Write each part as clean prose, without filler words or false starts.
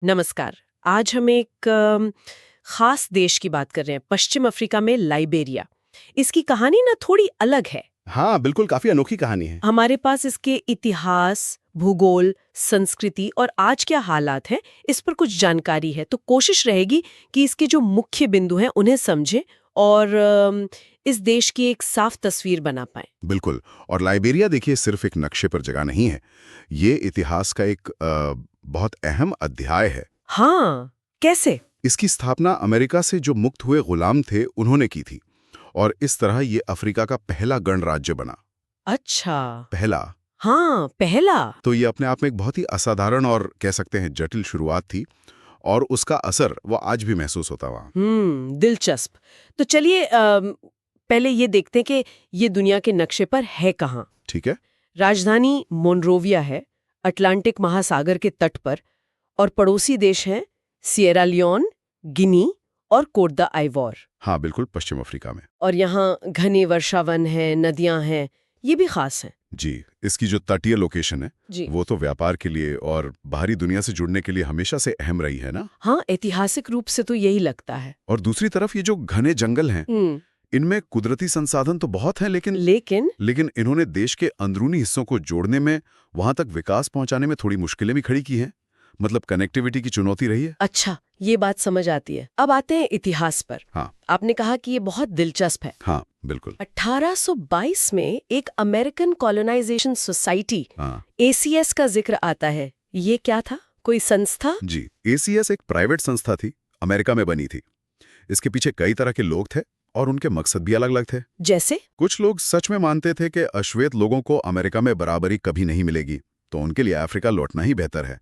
नमस्कार। आज हम एक खास देश की बात कर रहे हैं, पश्चिम अफ्रीका में लाइबेरिया। इसकी कहानी ना थोड़ी अलग है। हाँ, बिल्कुल काफी अनोखी कहानी है। हमारे पास इसके इतिहास, भूगोल, संस्कृति और आज क्या हालात हैं, इस पर कुछ जानकारी है। तो कोशिश रहेगी कि इसके जो मुख्य बिंदु हैं उन्हें समझें और इस देश की एक साफ तस्वीर बना पाएं। बिल्कुल। और लाइबेरिया देखिए सिर्फ एक नक्शे पर जगह नहीं है। ये इतिहास का एक बहुत अहम अध्याय है। हाँ, कैसे? इसकी स्थापना अमेरिका से जो मुक्त हुए गुलाम थे उन्होंने की थी। और इस तरह ये अफ्रीका का पहला गणराज्य बना। अच्छा। पहला। हाँ, पहला। तो ये अपने आप में एक बहुत ही असाधारण और कह सकते हैं जटिल शुरुआत थी। और उसका असर वो आज भी महसूस होता वहाँ। दिलचस्प। तो चलिए पहले ये देखते हैं कि ये दुनिया के नक्शे पर है कहाँ। ठीक है। राजधानी मोनरोविया है, अटलांटिक महासागर के तट पर, और पड़ोसी देश हैं सिएरा लियोन, गिनी और कोट द आइवोर। हाँ, बिल्कुल पश्चिम अफ्रीका में। और यहाँ घने वर्षावन हैं, नदियां हैं, ये भी खास हैं। जी, इसकी जो तटीय लोकेशन है जी वो तो व्यापार के लिए और बाहरी दुनिया से जुड़ने के लिए हमेशा से अहम रही है ना। हाँ, ऐतिहासिक रूप से तो यही लगता है। और दूसरी तरफ ये जो घने जंगल हैं, इनमें कुदरती संसाधन तो बहुत हैं, लेकिन इन्होंने देश के अंदरूनी हिस्सों को जोड़ने में, वहां तक विकास पहुंचाने में थोड़ी मुश्किलें भी खड़ी की हैं। मतलब कनेक्टिविटी की चुनौती रही है। अच्छा, ये बात समझ आती है। अब आते हैं इतिहास पर। हाँ। आपने कहा कि ये बहुत दिलचस्प है। हाँ, बिल्कुल। 1822 में एक अमेरिकन कॉलोनाइजेशन सोसाइटी हाँ ACS का जिक्र आता है। ये क्या था? कोई संस्था? जी, ACS एक प्राइवेट संस्था थी, अमेरिका में बनी थी। इसके पीछे कई तरह के लोग थे और उनके मकसद भी अलग अलग थे। जैसे? कुछ लोग सच में मानते थे कि अश्वेत लोगों को अमेरिका में बराबरी कभी नहीं मिलेगी, तो उनके लिए अफ्रीका लौटना ही बेहतर है।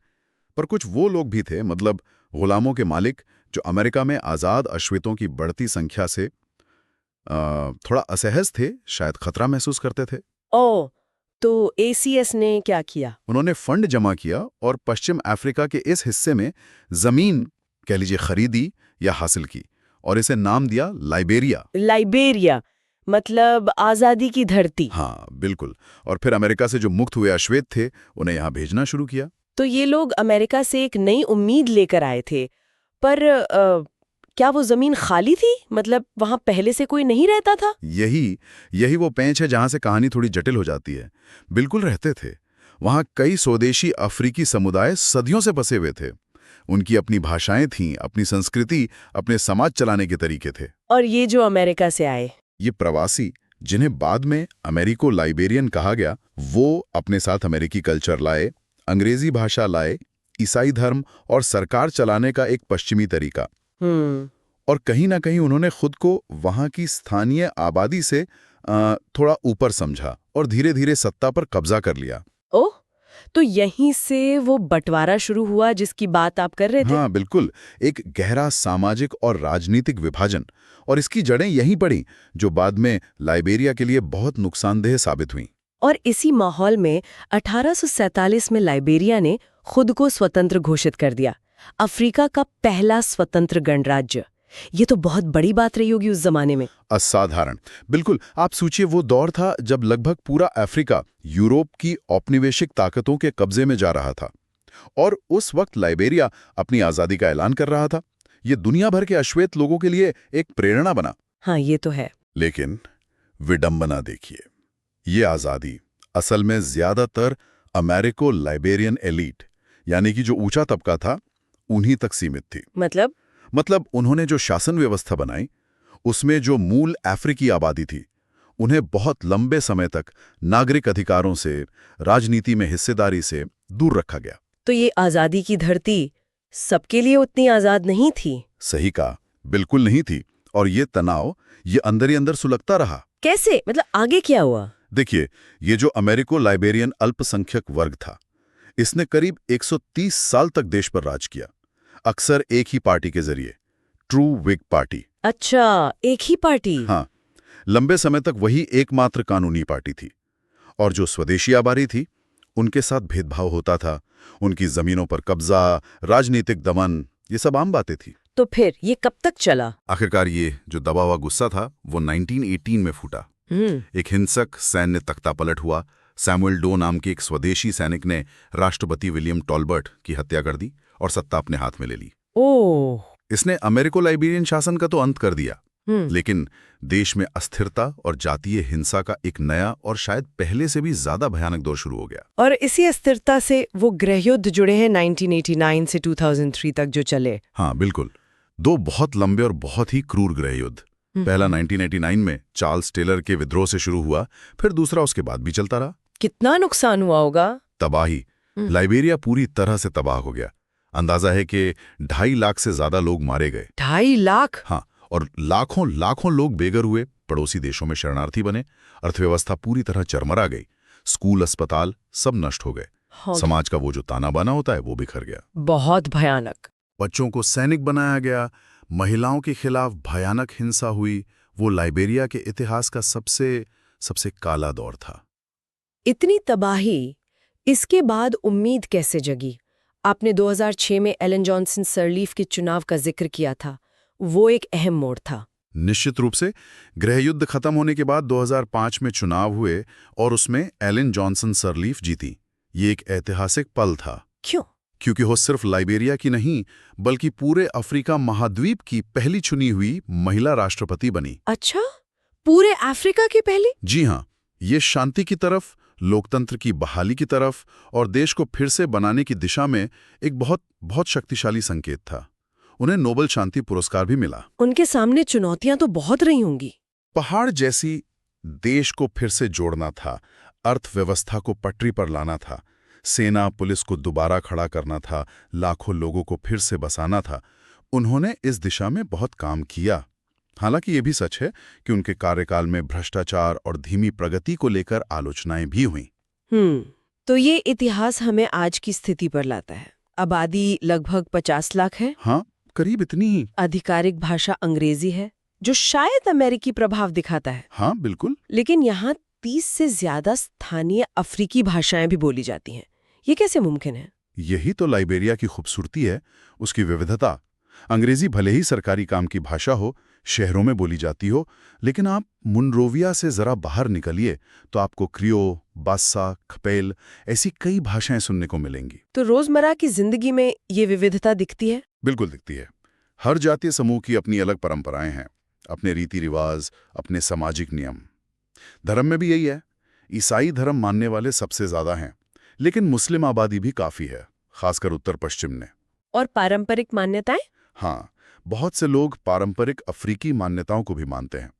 पर कुछ वो लोग भी थे, मतलब गुलामों के मालिक, जो अमेरिका में आज़ाद अश्वेतों की बढ़ती संख्या से थोड़ा असहज थे, शायद खतरा महसूस करते थे। ओ, तो ACS ने क्या किया? उन्होंने फंड जमा किया और पश्चिम अफ्रीका के इस हिस्से में जमीन, कह लीजिए, खरीदी या हासिल की और इसे नाम दिया लाइबेरिया। लाइबेरिया मतलब आजादी की धरती। हाँ, बिल्कुल। और फिर अमेरिका से जो मुक्त हुए अश्वेत थे, उन्हें यहाँ भेजना शुरू किया। तो ये लोग अमेरिका से एक नई उम्मीद लेकर आए थे, पर क्या वो जमीन खाली थी? मतलब वहां पहले से कोई नहीं रहता था? यही वो पेंच है जहां से कहानी थोड़ी जटिल हो जाती है। बिल्कुल रहते थे। वहां कई स्वदेशी अफ्रीकी समुदाय सदियों से बसे हुए थे। उनकी अपनी भाषाएं थीं, अपनी संस्कृति, अपने समाज चलाने के तरीके थे। और ये जो अमेरिका से आए, ये प्रवासी, जिन्हें बाद में अमेरिको लाइबेरियन कहा गया, वो अपने साथ अमेरिकी कल्चर लाए, अंग्रेजी भाषा लाए, ईसाई धर्म और सरकार चलाने का एक पश्चिमी तरीका। और कहीं ना कहीं उन्होंने खुद को वहां की स्थानीय आबादी से थोड़ा ऊपर समझा और धीरे धीरे सत्ता पर कब्जा कर लिया। ओह, तो यहीं से वो बंटवारा शुरू हुआ जिसकी बात आप कर रहे थे? हाँ, बिल्कुल। एक गहरा सामाजिक और राजनीतिक विभाजन, और इसकी जड़ें यहीं पड़ी, जो बाद में लाइबेरिया के लिए बहुत नुकसानदेह साबित हुई। और इसी माहौल में 1847 में लाइबेरिया ने खुद को स्वतंत्र घोषित कर दिया, अफ्रीका का पहला स्वतंत्र गणराज्य। ये तो बहुत बड़ी बात रही होगी उस जमाने में। असाधारण। बिल्कुल। आप सोचिए, वो दौर था जब लगभग पूरा अफ्रीका यूरोप की औपनिवेशिक ताकतों के कब्जे में जा रहा था, और उस वक्त लाइबेरिया अपनी आज़ादी का ऐलान कर रहा था। ये दुनिया भर के अश्वेत लोगों के लिए एक प्रेरणा बना। हाँ, ये तो है। लेकिन विडंबना देखिए, ये आज़ादी असल में ज़्यादातर अमेरिको लाइबेरियन एलीट, यानी कि जो ऊंचा तबका था, उन्हीं तक सीमित थी। मतलब उन्होंने जो शासन व्यवस्था बनाई, उसमें जो मूल अफ्रीकी आबादी थी, उन्हें बहुत लंबे समय तक नागरिक अधिकारों से, राजनीति में हिस्सेदारी से दूर रखा गया। तो ये आजादी की धरती सबके लिए उतनी आजाद नहीं थी? सही कहा, बिल्कुल नहीं थी। और ये तनाव, ये अंदर ही अंदर सुलगता रहा। कैसे? मतलब आगे क्या हुआ? देखिए, ये जो अमेरिको लाइबेरियन अल्पसंख्यक वर्ग था, इसने करीब 130 साल तक देश पर राज किया, अक्सर एक ही पार्टी के जरिए, ट्रू विग पार्टी। अच्छा, एक ही पार्टी? हाँ, लंबे समय तक वही एकमात्र कानूनी पार्टी थी। और जो स्वदेशी आबादी थी, उनके साथ भेदभाव होता था, उनकी जमीनों पर कब्जा, राजनीतिक दमन, ये सब आम बातें थी। तो फिर ये कब तक चला? आखिरकार ये जो दबा हुआ गुस्सा था, वो 1918 में फूटा। एक हिंसक सैन्य तख्तापलट हुआ। सैमुअल डो नाम के एक स्वदेशी सैनिक ने राष्ट्रपति विलियम टॉलबर्ट की हत्या कर दी और सत्ता अपने हाथ में ले ली। ओह। इसने अमेरिको लाइबेरियन शासन का तो अंत कर दिया, हम्म। लेकिन देश में अस्थिरता और जातीय हिंसा का एक नया और शायद पहले से भी ज्यादा भयानक दौर शुरू हो गया। और इसी अस्थिरता से वो गृहयुद्ध जुड़े हैं 1989 से 2003 तक जो चले। हाँ बिल्कुल, 2 बहुत लंबे और बहुत ही क्रूर गृहयुद्ध। पहला 1989 में चार्ल्स टेलर के विद्रोह से शुरू हुआ, फिर दूसरा उसके बाद भी चलता रहा। कितना नुकसान हुआ होगा? तबाही। लाइबेरिया पूरी तरह से तबाह हो गया। अंदाजा है कि 2.5 लाख से ज्यादा लोग मारे गए। 2.5 लाख? हाँ, और लाखों लाखों लोग बेघर हुए, पड़ोसी देशों में शरणार्थी बने, अर्थव्यवस्था पूरी तरह चरमरा गई, स्कूल अस्पताल सब नष्ट हो गए। समाज का वो जो ताना बाना होता है वो बिखर गया। बहुत भयानक। बच्चों को सैनिक बनाया गया, महिलाओं के खिलाफ भयानक हिंसा हुई। वो लाइबेरिया के इतिहास का सबसे काला दौर था। इतनी तबाही, इसके बाद उम्मीद कैसे जगी? आपने 2006 में एलन जॉनसन सरलीफ के चुनाव का जिक्र किया था, वो एक अहम मोड़ था। निश्चित रूप से। गृहयुद्ध खत्म होने के बाद 2005 में चुनाव हुए और उसमें एलन जॉनसन सरलीफ जीती। ये एक ऐतिहासिक पल था। क्यों? क्योंकि वो सिर्फ लाइबेरिया की नहीं, बल्कि पूरे अफ्रीका महाद्वीप की पहली चुनी हुई महिला राष्ट्रपति बनी। अच्छा, पूरे अफ्रीका की पहली? जी हाँ, ये शांति की तरफ, लोकतंत्र की बहाली की तरफ और देश को फिर से बनाने की दिशा में एक बहुत शक्तिशाली संकेत था। उन्हें नोबेल शांति पुरस्कार भी मिला। उनके सामने चुनौतियां तो बहुत रही होंगी। पहाड़ जैसी देश को फिर से जोड़ना था, अर्थव्यवस्था को पटरी पर लाना था, सेना पुलिस को दोबारा खड़ा करना था, लाखों लोगों को फिर से बसाना था। उन्होंने इस दिशा में बहुत काम किया। हालांकि ये भी सच है कि उनके कार्यकाल में भ्रष्टाचार और धीमी प्रगति को लेकर आलोचनाएं भी हुईं। तो ये इतिहास हमें आज की स्थिति पर लाता है। आबादी लगभग 50 लाख है। हाँ, करीब इतनी ही। आधिकारिक भाषा अंग्रेजी है, जो शायद अमेरिकी प्रभाव दिखाता है। हाँ बिल्कुल। लेकिन यहाँ 30 से ज्यादा स्थानीय अफ्रीकी भाषाएं भी बोली जाती हैं। ये कैसे मुमकिन है? यही तो लाइबेरिया की खूबसूरती है, उसकी विविधता। अंग्रेजी भले ही सरकारी काम की भाषा हो, शहरों में बोली जाती हो, लेकिन आप मुनरोविया से जरा बाहर निकलिए तो आपको क्रियो, बास्सा, खपेल ऐसी कई भाषाएं सुनने को मिलेंगी। तो रोजमर्रा की जिंदगी में ये विविधता दिखती है? बिल्कुल दिखती है। हर जातीय समूह की अपनी अलग परंपराएं हैं, अपने रीति रिवाज, अपने सामाजिक नियम। धर्म में भी यही है। ईसाई धर्म मानने वाले सबसे ज्यादा हैं, लेकिन मुस्लिम आबादी भी काफी है, खासकर उत्तर पश्चिम में। और पारंपरिक मान्यताएं? हाँ, बहुत से लोग पारंपरिक अफ्रीकी मान्यताओं को भी मानते हैं।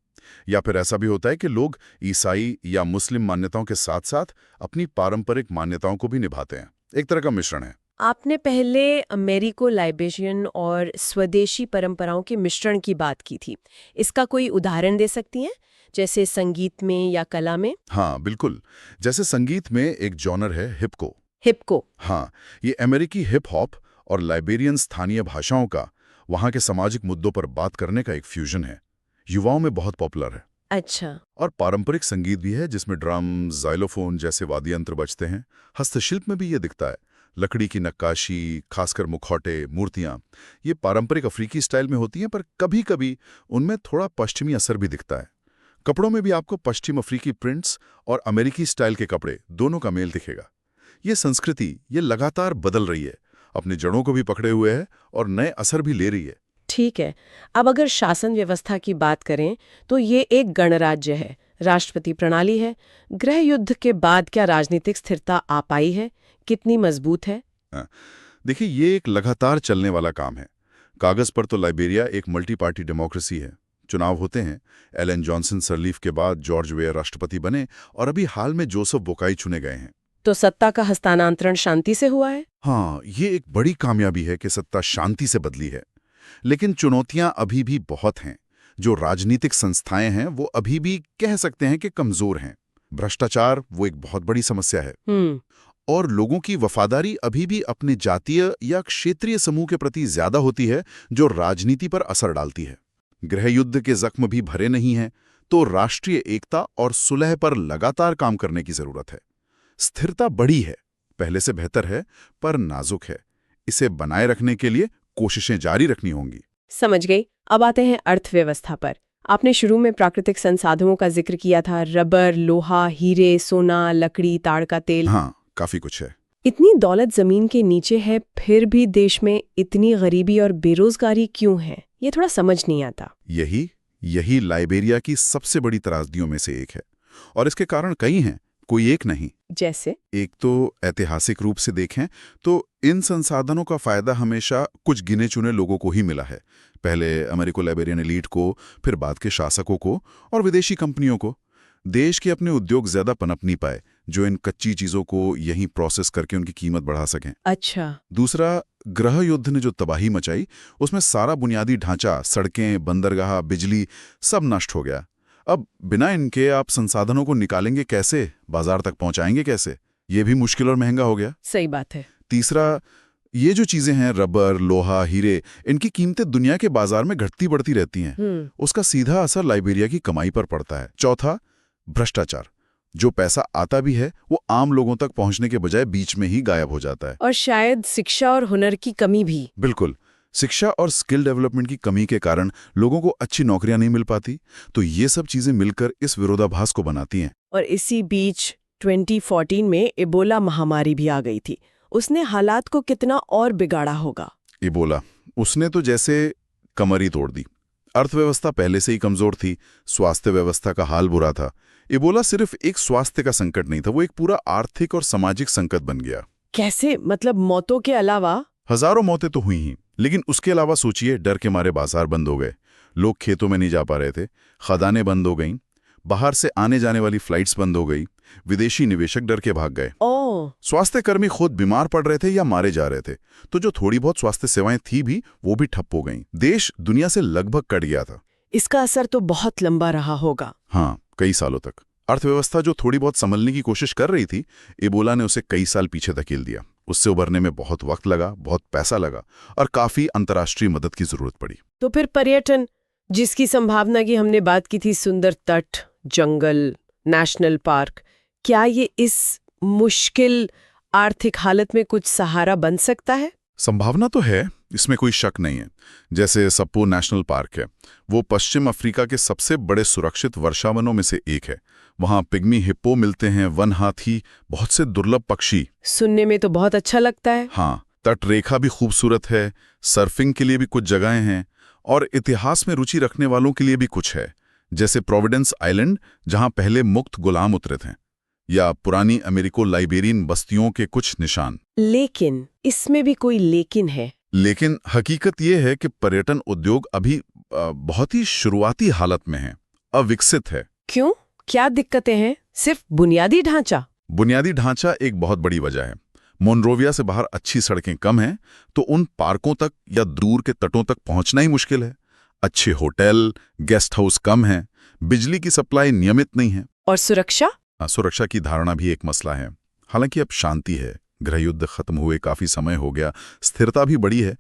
या फिर ऐसा भी होता है कि लोग ईसाई या मुस्लिम मान्यताओं के साथ साथ अपनी पारंपरिक मान्यताओं को भी निभाते हैं। एक तरह का मिश्रण है। आपने पहले अमेरिको लाइबेरियन और स्वदेशी परंपराओं के मिश्रण की बात की थी। इसका कोई उदाहरण दे सकती हैं, जैसे संगीत में या कला में? हाँ बिल्कुल। जैसे संगीत में एक जॉनर है हिपको। हिपको? हाँ, ये अमेरिकी हिप हॉप और लाइबेरियन स्थानीय भाषाओं का, वहाँ के सामाजिक मुद्दों पर बात करने का एक फ्यूजन है। युवाओं में बहुत पॉपुलर है। अच्छा। और पारंपरिक संगीत भी है, जिसमें ड्रम, जाइलोफोन जैसे वाद्य यंत्र बजते हैं। हस्तशिल्प में भी ये दिखता है। लकड़ी की नक्काशी, खासकर मुखौटे, मूर्तियां, ये पारंपरिक अफ्रीकी स्टाइल में होती हैं, पर कभी कभी उनमें थोड़ा पश्चिमी असर भी दिखता है। कपड़ों में भी आपको पश्चिम अफ्रीकी प्रिंट्स और अमेरिकी स्टाइल के कपड़े दोनों का मेल दिखेगा। ये संस्कृति ये लगातार बदल रही है, अपनी जड़ों को भी पकड़े हुए है और नए असर भी ले रही है। ठीक है। अब अगर शासन व्यवस्था की बात करें तो ये एक गणराज्य है, राष्ट्रपति प्रणाली है। गृह युद्ध के बाद क्या राजनीतिक स्थिरता आ पाई है? कितनी मजबूत है? देखिए, ये एक लगातार चलने वाला काम है। कागज पर तो लाइबेरिया एक मल्टी पार्टी डेमोक्रेसी है। चुनाव होते हैं। एलन जॉनसन सरलीफ के बाद जॉर्ज वेयर राष्ट्रपति बने और अभी हाल में जोसेफ बोकाई चुने गए हैं। तो सत्ता का हस्तांतरण शांति से हुआ है? हाँ, ये एक बड़ी कामयाबी है कि सत्ता शांति से बदली है। लेकिन चुनौतियां अभी भी बहुत हैं। जो राजनीतिक संस्थाएं हैं वो अभी भी कह सकते हैं कि कमजोर हैं। भ्रष्टाचार वो एक बहुत बड़ी समस्या है। और लोगों की वफादारी अभी भी अपने जातीय या क्षेत्रीय समूह के प्रति ज्यादा होती है, जो राजनीति पर असर डालती है। गृहयुद्ध के जख्म भी भरे नहीं हैं, तो राष्ट्रीय एकता और सुलह पर लगातार काम करने की जरूरत है। स्थिरता बड़ी है, पहले से बेहतर है, पर नाजुक है। इसे बनाए रखने के लिए कोशिशें जारी रखनी होंगी। समझ गई। अब आते हैं अर्थव्यवस्था पर। आपने शुरू में प्राकृतिक संसाधनों का जिक्र किया था, रबर, लोहा, हीरे, सोना, लकड़ी, ताड़ का तेल। हाँ, काफी कुछ है। इतनी दौलत जमीन के नीचे है, फिर भी देश में इतनी गरीबी और बेरोजगारी क्यों है? ये थोड़ा समझ नहीं आता। यही लाइबेरिया की सबसे बड़ी त्रासदियों में से एक है, और इसके कारण कई हैं, कोई एक नहीं। जैसे? एक तो ऐतिहासिक रूप से देखें तो इन संसाधनों का फायदा हमेशा कुछ गिने चुने लोगों को ही मिला है। पहले अमेरिको लाइबेरियन एलीट को, फिर बाद के शासकों को और विदेशी कंपनियों को। देश के अपने उद्योग ज्यादा पनप नहीं पाए जो इन कच्ची चीजों को यहीं प्रोसेस करके उनकी कीमत बढ़ा सकें। अच्छा। दूसरा, गृह युद्ध ने जो तबाही मचाई, उसमें सारा बुनियादी ढांचा, सड़कें, बंदरगाह, बिजली, सब नष्ट हो गया। अब बिना इनके आप संसाधनों को निकालेंगे कैसे, बाजार तक पहुंचाएंगे कैसे? ये भी मुश्किल और महंगा हो गया। सही बात है। तीसरा, ये जो चीजें हैं, रबर, लोहा, हीरे, इनकी कीमतें दुनिया के बाजार में घटती बढ़ती रहती हैं। उसका सीधा असर लाइबेरिया की कमाई पर पड़ता है। चौथा, भ्रष्टाचार। जो पैसा आता भी है वो आम लोगों तक पहुंचने के बजाय बीच में ही गायब हो जाता है। और शायद शिक्षा और हुनर की कमी भी। बिल्कुल, शिक्षा और स्किल डेवलपमेंट की कमी के कारण लोगों को अच्छी नौकरियां नहीं मिल पाती। तो ये सब चीजें मिलकर इस विरोधाभास को बनाती हैं। और इसी बीच 2014 में इबोला महामारी भी आ गई थी। उसने हालात को कितना और बिगाड़ा होगा। इबोला, उसने तो जैसे कमर ही तोड़ दी। अर्थव्यवस्था पहले से ही कमजोर थी, स्वास्थ्य व्यवस्था का हाल बुरा था। इबोला सिर्फ एक स्वास्थ्य का संकट नहीं था, वो एक पूरा आर्थिक और सामाजिक संकट बन गया। कैसे? मतलब मौतों के अलावा? हजारों मौतें तो हुई ही, लेकिन उसके अलावा सोचिए, डर के मारे बाजार बंद हो गए, लोग खेतों में नहीं जा पा रहे थे, खदानें बंद हो गईं, बाहर से आने जाने वाली फ्लाइट्स बंद हो गई, विदेशी निवेशक डर के भाग गए। स्वास्थ्य कर्मी खुद बीमार पड़ रहे थे या मारे जा रहे थे, तो जो थोड़ी बहुत स्वास्थ्य सेवाएं थी भी, वो भी ठप हो गईं। देश दुनिया से लगभग कट गया था। इसका असर तो बहुत लंबा रहा होगा। हाँ, कई सालों तक। अर्थव्यवस्था जो थोड़ी बहुत संभलने की कोशिश कर रही थी, इबोला ने उसे कई साल पीछे धकेल दिया। उससे उभरने में बहुत वक्त लगा, बहुत पैसा लगा और काफी अंतर्राष्ट्रीय मदद की जरूरत पड़ी। तो फिर पर्यटन, जिसकी संभावना की हमने बात की थी, सुंदर तट, जंगल, नेशनल पार्क, क्या ये इस मुश्किल आर्थिक हालत में कुछ सहारा बन सकता है? संभावना तो है, इसमें कोई शक नहीं है। जैसे सप्पो नेशनल पार्क है, वो पश्चिम अफ्रीका के सबसे बड़े सुरक्षित वर्षावनों में से एक है। वहाँ पिग्मी हिप्पो मिलते हैं, वन हाथी, बहुत से दुर्लभ पक्षी। सुनने में तो बहुत अच्छा लगता है। हाँ, तट रेखा भी खूबसूरत है, सर्फिंग के लिए भी कुछ जगहें हैं और इतिहास में रुचि रखने वालों के लिए भी कुछ है, जैसे प्रोविडेंस आइलैंड, जहाँ पहले मुक्त गुलाम उतरे थे, या पुरानी अमेरिको लाइबेरियन बस्तियों के कुछ निशान। लेकिन इसमें भी कोई लेकिन है। लेकिन हकीकत यह है कि पर्यटन उद्योग अभी बहुत ही शुरुआती हालत में है, अविकसित है। क्यों? क्या दिक्कतें हैं? सिर्फ बुनियादी ढांचा? बुनियादी ढांचा एक बहुत बड़ी वजह है। मोनरोविया से बाहर अच्छी सड़कें कम हैं, तो उन पार्कों तक या दूर के तटों तक पहुंचना ही मुश्किल है। अच्छे होटल, गेस्ट हाउस कम हैं, बिजली की सप्लाई नियमित नहीं है। और सुरक्षा? सुरक्षा की धारणा भी एक मसला है। हालांकि अब शांति है, गृहयुद्ध खत्म हुए काफी समय हो गया, स्थिरता भी बढ़ी है,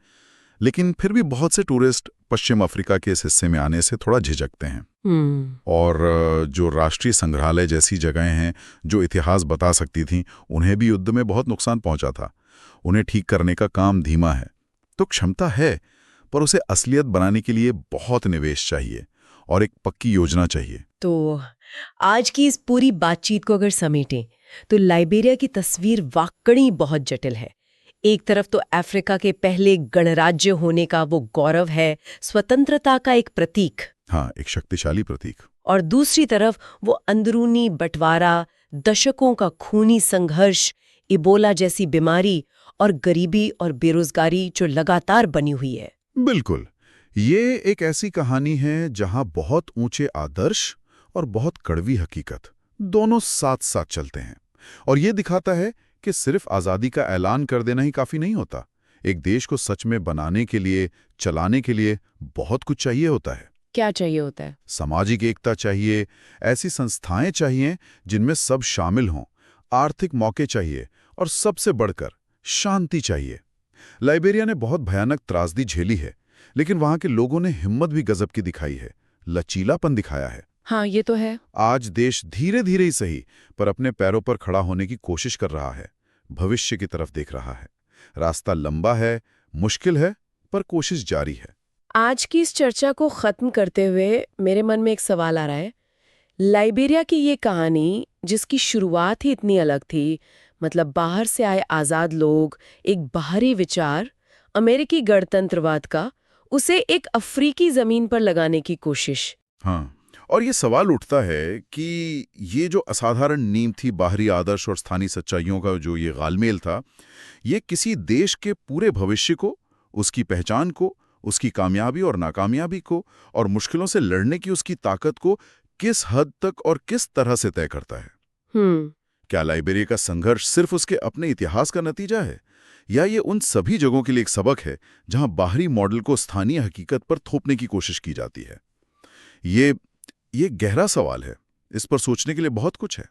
लेकिन फिर भी बहुत से टूरिस्ट पश्चिम अफ्रीका के इस हिस्से में आने से थोड़ा झिझकते हैं। और जो राष्ट्रीय संग्रहालय जैसी जगहें हैं जो इतिहास बता सकती थीं, उन्हें भी युद्ध में बहुत नुकसान पहुंचा था। उन्हें ठीक करने का काम धीमा है। तो क्षमता है, पर उसे असलियत बनाने के लिए बहुत निवेश चाहिए और एक पक्की योजना चाहिए। तो आज की इस पूरी बातचीत को अगर समेटें तो लाइबेरिया की तस्वीर वाकई बहुत जटिल है। एक तरफ तो अफ्रीका के पहले गणराज्य होने का वो गौरव है, स्वतंत्रता का एक प्रतीक। हाँ, एक शक्तिशाली प्रतीक। और दूसरी तरफ वो अंदरूनी बंटवारा, दशकों का खूनी संघर्ष, इबोला जैसी बीमारी और गरीबी और बेरोजगारी जो लगातार बनी हुई है। बिल्कुल, ये एक ऐसी कहानी है जहां बहुत ऊंचे आदर्श और बहुत कड़वी हकीकत दोनों साथ साथ चलते हैं। और ये दिखाता है कि सिर्फ आज़ादी का ऐलान कर देना ही काफ़ी नहीं होता। एक देश को सच में बनाने के लिए, चलाने के लिए बहुत कुछ चाहिए होता है। क्या चाहिए होता है? सामाजिक एकता चाहिए, ऐसी संस्थाएं चाहिए जिनमें सब शामिल हों, आर्थिक मौके चाहिए और सबसे बढ़कर शांति चाहिए। लाइबेरिया ने बहुत भयानक त्रासदी झेली है, लेकिन वहां के लोगों ने हिम्मत भी गजब की दिखाई है, लचीलापन दिखाया है। हाँ, ये तो है। आज देश धीरे धीरे ही सही पर अपने पैरों पर खड़ा होने की कोशिश कर रहा है, भविष्य की तरफ देख रहा है। रास्ता लंबा है, मुश्किल है, पर कोशिश जारी है। आज की इस चर्चा को खत्म करते हुए मेरे मन में एक सवाल आ रहा है। लाइबेरिया की ये कहानी, जिसकी शुरुआत ही इतनी अलग थी, मतलब बाहर से आए आजाद लोग, एक बाहरी विचार, अमेरिकी गणतंत्रवाद का, उसे एक अफ्रीकी जमीन पर लगाने की कोशिश। हाँ, और ये सवाल उठता है कि ये जो असाधारण नींव थी बाहरी आदर्श और स्थानीय सच्चाइयों का जो ये गालमेल था, ये किसी देश के पूरे भविष्य को, उसकी पहचान को, उसकी कामयाबी और नाकामयाबी को और मुश्किलों से लड़ने की उसकी ताकत को किस हद तक और किस तरह से तय करता है। क्या लाइबेरिया का संघर्ष सिर्फ उसके अपने इतिहास का नतीजा है, या ये उन सभी जगहों के लिए एक सबक है जहां बाहरी मॉडल को स्थानीय हकीकत पर थोपने की कोशिश की जाती है? ये गहरा सवाल है। इस पर सोचने के लिए बहुत कुछ है।